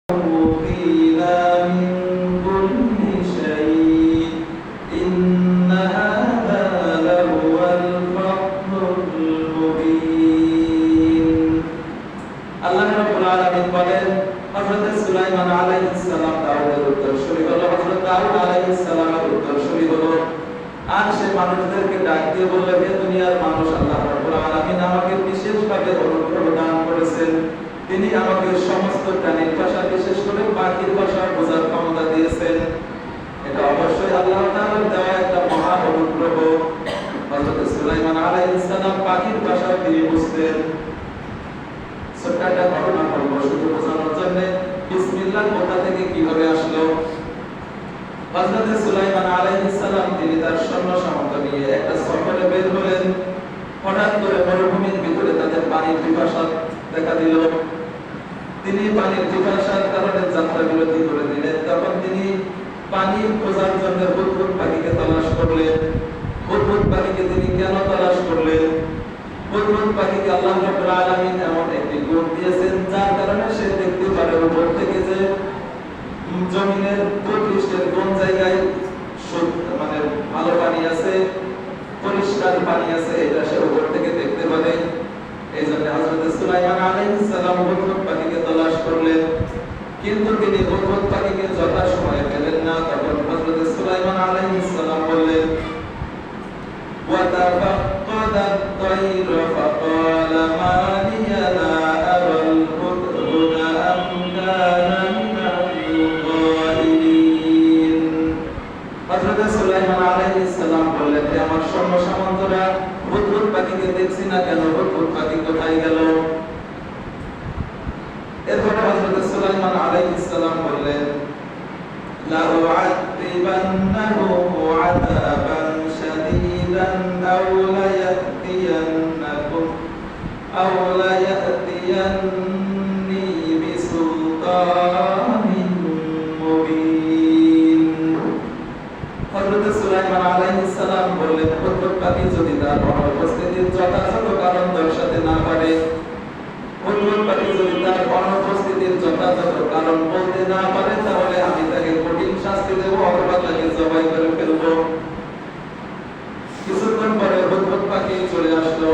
أوتينا من كل شيء إن هذا لهو الفضل المبين আল্লাহ রাব্বুল আলামিন বলেন হযরত সুলাইমান আলাইহিস সালাম দাউদের উত্তরসূরি হলো হযরত দাউদ আলাইহিস সালামের উত্তরসূরি হলো আর সে মানুষদেরকে ডাক দিয়ে বলল হে দুনিয়ার মানুষ আল্লাহ রাব্বুল আলামিন আমাকে বিশেষভাবে অনুগ্রহ দান করেছেন তিনি আমাকে সমস্ত প্রাণীর ভাষা বিশেষ করে পাখির ভাষা বোঝার ক্ষমতা দিয়েছেন এটা অবশ্যই আল্লাহ তাআলার দেওয়া একটা মহা অনুগ্রহ হযরত সুলাইমান আলাইহিস সালাম পাখির ভাষা তিনি বুঝতেন ছোট্ট ঘটনা বলবো শুধু বোঝানোর জন্য বিসমিল্লাহ কোথা থেকে কিভাবে আসলো হযরত সুলাইমান আলাইহিস সালাম তিনি তার সৈন্য সামন্ত নিয়ে একটা সফরে বের হলেন হঠাৎ করে মরুভূমির ভিতরে তাদের পানির পিপাসা দেখা দিল তিনি পানির পিপাসার কারণে যাত্রা বিরতি করে দিলেন তখন তিনি পানি খোঁজার জন্য হুদহুদ পাখিকে তালাশ করলেন হুদহুদ পাখিকে তিনি কেন তালাশ করলেন হুদহুদ পাখিকে আল্লাহ রাব্বুল আলামিন এমন একটি গুণ দিয়েছেন যার কারণে সে দেখতে পারে উপর থেকে যে জমিনের ভূপৃষ্ঠের কোন জায়গায় মানে ভালো পানি আছে পরিষ্কার পানি আছে এটা সে উপর থেকে দেখতে পারে এইজন্য হযরত সুলাইমান আলাইহিস সালাম হুদহুদ পাখিকে তালাশ করলেন কিন্তু তিনি হুদহুদ পাখিকে যথাসময়ে পেলেন না তখন হযরত সুলাইমান আলাইহিস সালাম বললেন ওয়া তাফাক্কাদা আত-তায়র ফাকালা মা লিয়া লা আরাল হুদহুদা আম কানা মিনাল গায়িবিন হযরত সুলাইমান আলাইহিস সালাম বললেন হে আমার সৈন্য সামন্তরা হুদহুদ পাখিকে দেখছি না কেন হুদহুদ পাখি কোথায় গেল এরপর হযরত সুলাইমান আলাইহিস সালাম বললেন লা উআযিবান্নাহু আযাবান শাদীদান আও লা ইয়াতিয়ান্নি বিসুলতানিন মুবিন হযরত সুলাইমান আলাইহিস সালাম বললেন হুদহুদ পাখি যদি তার অনুপস্থিতির যথাযথ কারণ দর্শাতে না পারে হুদহুদ পাখি যদি তার অনুপস্থিতির যথাযথ কারণ বলতে না পারে তাহলে আমি তাকে কঠিন শাস্তি দেব অথবা তাকে জবাই করে ফেলব কিছুক্ষণ পরে হুদহুদ পাখি চলে আসলো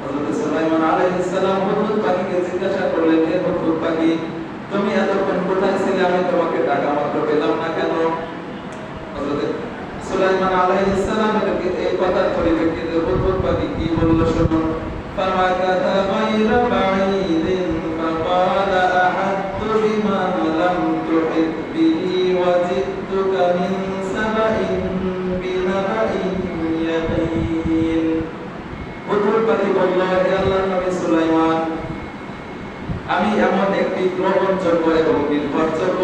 হযরত সুলাইমান আলাইহিস সালাম হুদহুদ পাখিকে জিজ্ঞাসা করলেন হে হুদহুদ পাখি তুমি এতক্ষণ কোথায় ছিলে আমি তোমাকে ডাকা মাত্র পেলাম না কেন হযরত সুলাইমান আলাইহিস সালামের এই কথার পরিপ্রেক্ষিতে হুদহুদ পাখি কি বলল শুনুন ফামাকাতা গায়রা বাঈদিন ফাকালা আহাত্তু বিমা লাম তুহিত বিহি ওয়া জিতুকা মিন সাবাইন বিনাবাইন ইয়াকিন হুদহুদ পাখি বলল হে আল্লাহর নবী সুলাইমান আমি এমন একটি গ্রহণযোগ্য এবং নির্ভরযোগ্য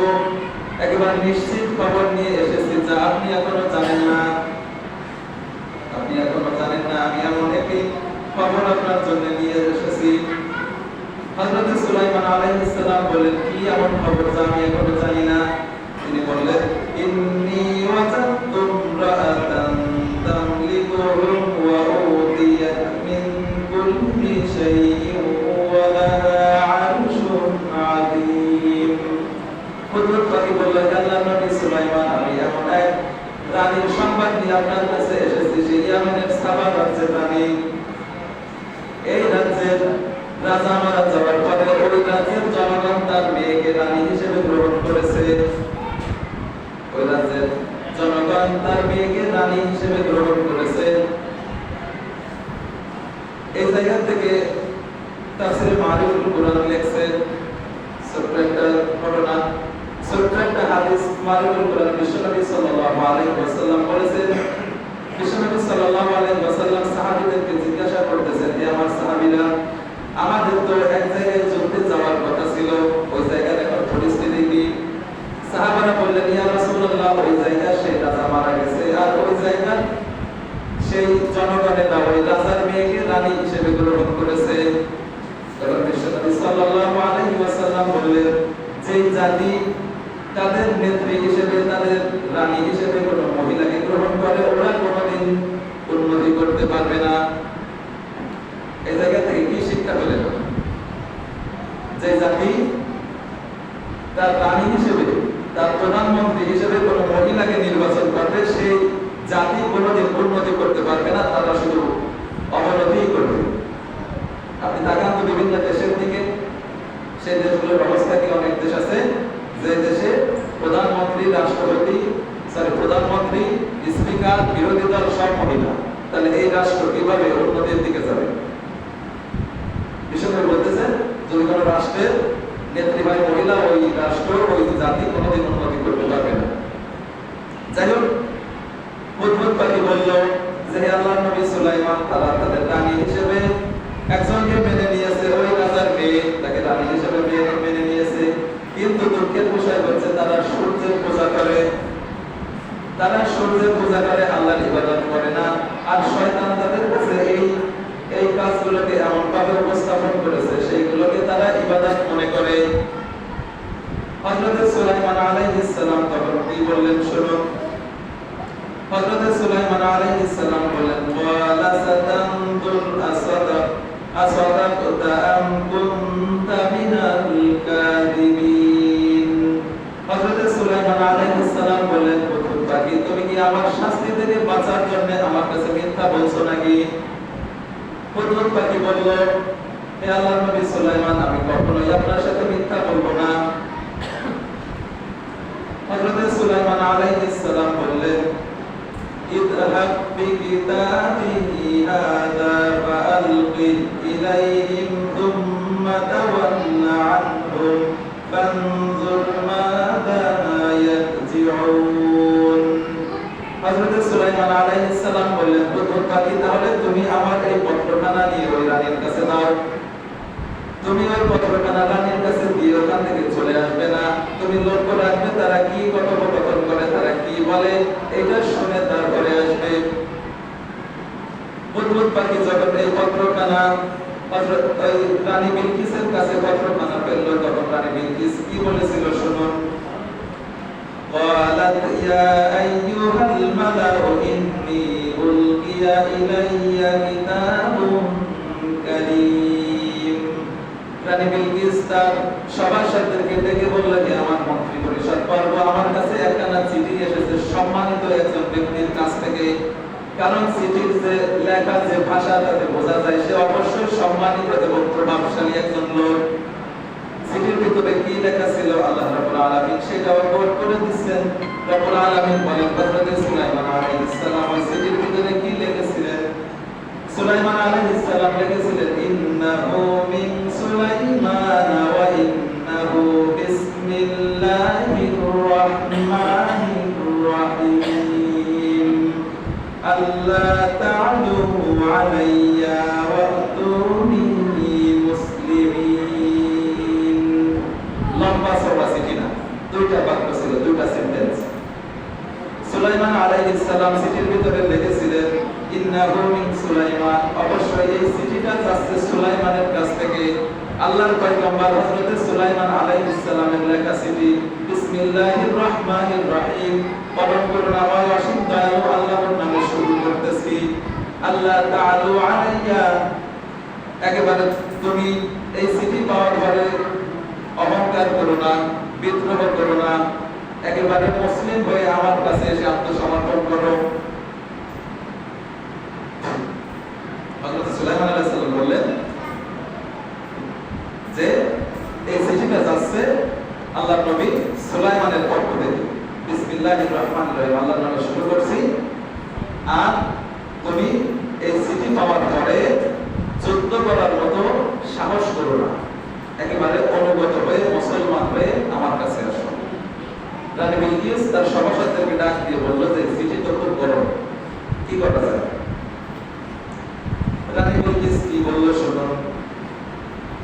একেবারে নিশ্চিত খবর নিয়ে এসেছি যা আপনি এখনো জানেন না আমি এমন একটি খবর আপনার জন্য নিয়ে এসেছি হযরত সুলাইমান আলাইহিস সালাম বলেন কি এমন খবর যা আমি এখনো জানি না তিনি বললেন ইন্নী ওয়াজাদতু ইমরাআতান তামলিকুহুম ওয়া উতিয়াত মিন কুল্লি শাইইন ওয়া লাহা আরশুন আযীম হুদহুদ পাখি বললেন আল্লাহর নবী সুলাইমান আমি এমন এক রানীর সংবাদ নিয়ে আপনার কাছে এসেছি সেই ইয়ামেনের সাবা রাজ্যের রানী এই রাজ্যের রাজা মারা যাওয়ার পরে ওই রাজ্যের জনগণ তার মেয়েকে রানী হিসেবে গ্রহণ করেছে ওই রাজ্যের জনগণ তার মেয়েকে রানী হিসেবে গ্রহণ করেছে এই জায়গা থেকে তাফসীরে মারিফুল কুরআন লেখছে ছোট্ট একটা ঘটনা ছোট্ট একটা হাদিস মারিফুল কুরআন বিশ্বনবী সাল্লাল্লাহু আলাইহি ওয়াসাল্লাম বলেছেন বিশ্বনবী সাল্লাল্লাহু আলাইহি ওয়াসাল্লাম সাহাবীদেরকে জিজ্ঞাসা করতেছেন হে আমার সাহাবীরা আমাদের তো এক জায়গায় যুদ্ধে যাওয়ার কথা ছিল ওই জায়গার এখন পরিস্থিতি কি সাহাবারা বললেন ইয়া রাসূলুল্লাহ ওই জায়গায় সেই রাজা মারা গেছে আর ওই জায়গা সেই জনগণেরা ওই রাজার মেয়েকে রানী হিসেবে গ্রহণ করেছে তখন বিশ্বনবী সাল্লাল্লাহু আলাইহি ওয়াসাল্লাম বললেন যে জাতি তাদের নেত্রী হিসেবে তাদের রানী হিসেবে কোনো মহিলাকে গ্রহণ করে ওরা কোনোদিন উন্নতি করতে পারবে না এই জায়গা থেকে কি শিক্ষা পেলেন যে জাতি তার রানী হিসেবে, তার প্রধানমন্ত্রী হিসেবে কোন মহিলাকে নির্বাচন করবে, সেই জাতি কোনোদিন উন্নতি করতে পারবে না, তারা শুধু অবনতিই করবে। আপনি তাকান তো বিভিন্ন দেশের দিকে, সেই দেশগুলোর অবস্থা কি? অনেক দেশ আছে যে দেশে প্রধানমন্ত্রী, রাষ্ট্রপতি, প্রধানমন্ত্রী, স্পিকার, বিরোধী দল সব মহিলা। তাহলে এই রাষ্ট্র কিভাবে উন্নতির দিকে যাবে? বিশ্বকবি বলতেছেন, যদি কোনো রাষ্ট্রের নেত্রী মহিলা, ওই রাষ্ট্র, ওই জাতি কোনোদিন উন্নতি করতে পারবে না। যাই হোক, হুদহুদ পাখি বলল যে আল্লাহর নবী সুলাইমান তারা তাদের রানী হিসেবে একজনকে মেনে নিয়েছে, ওই রাজার মেয়ে তাকে রানী হিসেবে মেনে নিয়েছে। কিন্তু দুঃখের বিষয় হচ্ছে তারা সূর্যের পূজা করে, তারা সূর্যের পূজা করে, আল্লাহর ইবাদত করে না। আর শয়তান তাদের কাছে এই কাজগুলোকে এমন ভাবে উপস্থাপন করেছে, সেইগুলোকে তারা ইবাদত মনে করে। হযরত সুলাইমান আলাইহিস সালাম তখন কি বললেন শুনুন। হযরত সুলাইমান আলাইহিস সালাম বলেন, ওয়ালা সাতানদুর আসাদাকতা আম কুনতা মিনাল কাযিবিন। হযরত সুলাইমান আলাইহিস সালাম বলেন, হুদহুদ পাখি, তুমি কি আমার শাস্তি থেকে বাঁচার জন্য আমার কাছে মিথ্যা বলছো নাকি? হুদহুদ পাখি বলল, হে আল্লাহর নবী সুলাইমান, আমি কখনোই আপনার সাথে মিথ্যা বলবো না। হযরত সুলাইমান আলাইহিস সালাম বললেন, ইযহাব বিকিতাবিহি হাযা ফাআলকি ইলাইহিম থুম্মা তাওয়াল্লা আনহুম ফানজুর মাযা ইয়ারজিউন। হযরত সুলাইমান আলাইহিস সালাম বললেন, হুদহুদ পাখি, তাহলে তুমি আমার এই পত্রখানা নিয়ে ওই রানীর কাছে দাও। তুমি ওই পত্রখানা রানীর কাছে দিয়ে ওখান থেকে চলে আসবে না। তুমি লক্ষ্য রাখবে তারা কি কথোপকথন করে, তারা কি বলে, এটা শুনে তারপরে আসবে। হুদহুদ পাখি যখন এই পত্রখানা রানী বিলকিসের কাছে পত্রখানা পেল, তখন রানী বিলকিস কি বলেছিল শুনুন। قالت يا أيها الملأ إني ألقي إلي كتاب كريم। রানী বিলকিস তার সভাসদদেরকে ডেকে বলল, যে আমার মন্ত্রী পরিষদ বর্গ, আমার কাছে একখানা চিঠি এসেছে সম্মানিত একজন ব্যক্তির কাছ থেকে। কারণ চিঠির যে লেখা, যে ভাষা, তাতে বোঝা যায় সে অবশ্যই সম্মানিত এবং প্রভাবশালী একজন লোক। চিঠির ভিতরে কি লেখা ছিল আল্লাহ রাব্বুল আলামিন সেটা কোট করে দিচ্ছেন। রাব্বুল আলামিন বলেন, হযরত সুলাইমান আলাইহিস সালাম ওই চিঠির ভিতরে কি লিখেছিলেন? সুলাইমান আলাইহিস সালাম লিখেছিলেন, ইন্নাহু মিন সুলাইমান ওয়া ইন্নাহু বিসমিল্লাহির রাহমানির রাহিম। আল্লাহ তা'আলু আলাইয়া ওয়া'তুনি মুসলিমিন। লম্বা সওয়া চিঠি না, দুইটা বাক্য ছিল, দুইটা সেন্টেন্স। সুলাইমান আলাইহিস সালাম চিঠির ভিতরে লিখেছিলেন, ইন্নাহু মিন সুলাইমান, অবশ্যই এই চিঠিটা যাচ্ছে সুলাইমানের কাছ থেকে। আল্লাহর পয়গম্বর হযরত সুলাইমান আলাইহিস সালামের লেখা চিঠি। বিসমিল্লাহির রহমানির রহিম, পরম করুণাময় অসীম দয়ালু আল্লাহর নামে শুরু করতেছি। আল্লাহ তা'আলু আলাইয়া, একেবারে তুমি এই চিঠি পাওয়ার পরে অহংকার করো না, বিদ্রোহ করো না, একেবারে মুসলিম হয়ে আমার কাছে এসে আত্মসমর্পণ করো। হযরত সুলাইমান আলাইহিস সালাম বললেন যে এই চিঠিটা যাচ্ছে আল্লাহর নবী সুলাইমানের পক্ষ থেকে। বিসমিল্লাহির রহমানির রহিম, আল্লাহর নামে শুরু করছি। আর তুমি এই চিঠি পাওয়ার পরে যুদ্ধ করার মতো সাহস করো না, একেবারে অনুগত হয়ে মুসলমান হয়ে আমার কাছে আসো। রানী বিলকিস তার সভাসদদেরকে ডাক দিয়ে বলল যে চিঠি তো খুব গরম, কি করা যায়? রানী বিলকিস কি বলল শুনুন।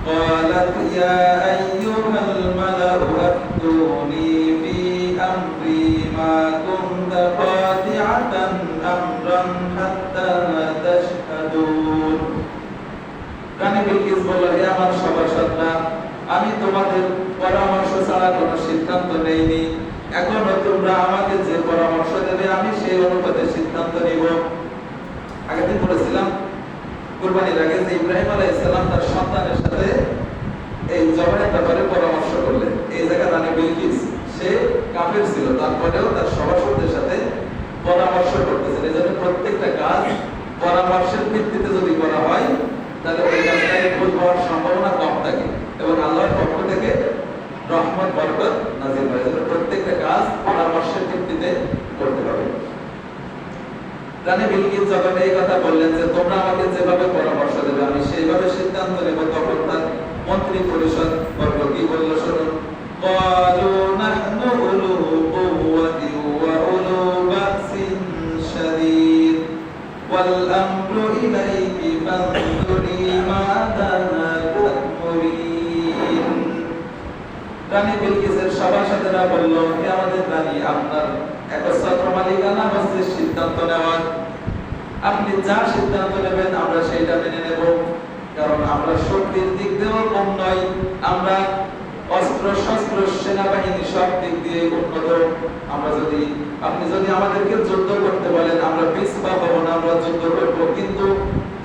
قالت يا أيها الملأ أفتوني في أمري ما كنت قاطعة أمرا حتى تشهدون। রানী বিলকিস বলল, হে আমার সভাসদরা, আমি তোমাদের পরামর্শ ছাড়া কোনো সিদ্ধান্ত নেইনি। এখনো তোমরা আমাকে যে পরামর্শ দেবে আমি সেই অনুপাতে সিদ্ধান্ত নিব। আগের দিন বলেছিলাম কুরবানির আগে যে ইব্রাহিম আলাইহিস সালাম তার সন্তানের সাথে এই জবানের ব্যাপারে পরামর্শ করলেন। এই জায়গায় রানী বিলকিস রানী বিলকিস যখন এই কথা বললেন যে তোমরা আমাকে যেভাবে পরামর্শ দেবে আমি সেইভাবে সিদ্ধান্ত নেব, তখন তার মন্ত্রী পরিষদ বর্গ কি বলল শুনুন। قالوا نحن أولو قوة وأولو بأس شديد والأمر إليك فانظري ماذا تأمرين। রানী বিলকিসের সভাসদেরা বলল, হে আমাদের রানী, আপনার একচ্ছত্র মালিকানা হচ্ছে সিদ্ধান্ত নেওয়ার, আপনি যা সিদ্ধান্ত নেবেন আমরা সেইটা মেনে নেব, কারণ আমরা শক্তির দিক দিয়েও কম নই, আমরা অস্ত্র শস্ত্র সেনাবাহিনী সব দিক দিয়ে উন্নত। আমরা যদি আপনি যদি আমাদেরকে যুদ্ধ করতে বলেন আমরা পিছপা হব না, আমরা যুদ্ধ করব, কিন্তু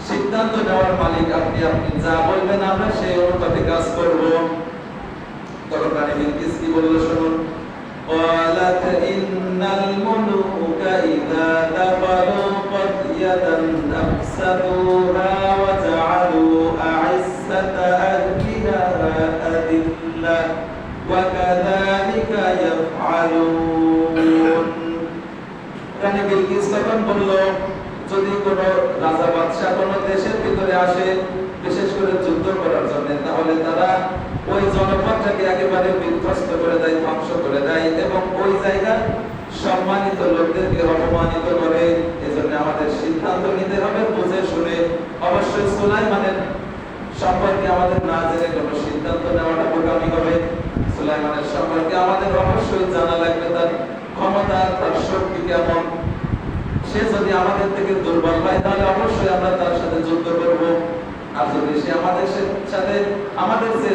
সিদ্ধান্ত নেওয়ার মালিক আপনি, আপনি যা বলবেন আমরা সেই অনুপাতে কাজ করব। তখন রানী বিলকিস কি বলল শুনুন। قالت إن الملوك إذا دخلوا قرية أفسدوها وجعلوا أعزة أهلها أذلة وكذلك يفعلون। রানী বিলকিস তখন বলল, যদি কোনো রাজা বাদশা কোনো দেশের ভিতরে আসে বিশেষ করে যুদ্ধ করার জন্য, তাহলে তারা ওই জনপদটাকে একেবারে বিধ্বস্ত করে দেয়, ধ্বংস করে দেয় এবং ওই জায়গার সম্মানিত লোকদেরকে অপমানিত করে। এজন্য আমাদের সিদ্ধান্ত নিতে হবে বুঝে শুনে। অবশ্যই সুলাইমানের সম্পর্কে আমাদের না জেনে কোনো সিদ্ধান্ত নেওয়াটা বোকামি হবে। সুলাইমানের সম্পর্কে আমাদের অবশ্যই জানা লাগবে, তার ক্ষমতা, তার শক্তি কেমন। সে যদি আমাদের থেকে দুর্বল হয় তাহলে অবশ্যই আমরা তার সাথে যুদ্ধ করব, আর যদি সে আমাদের সাথে আমাদের যে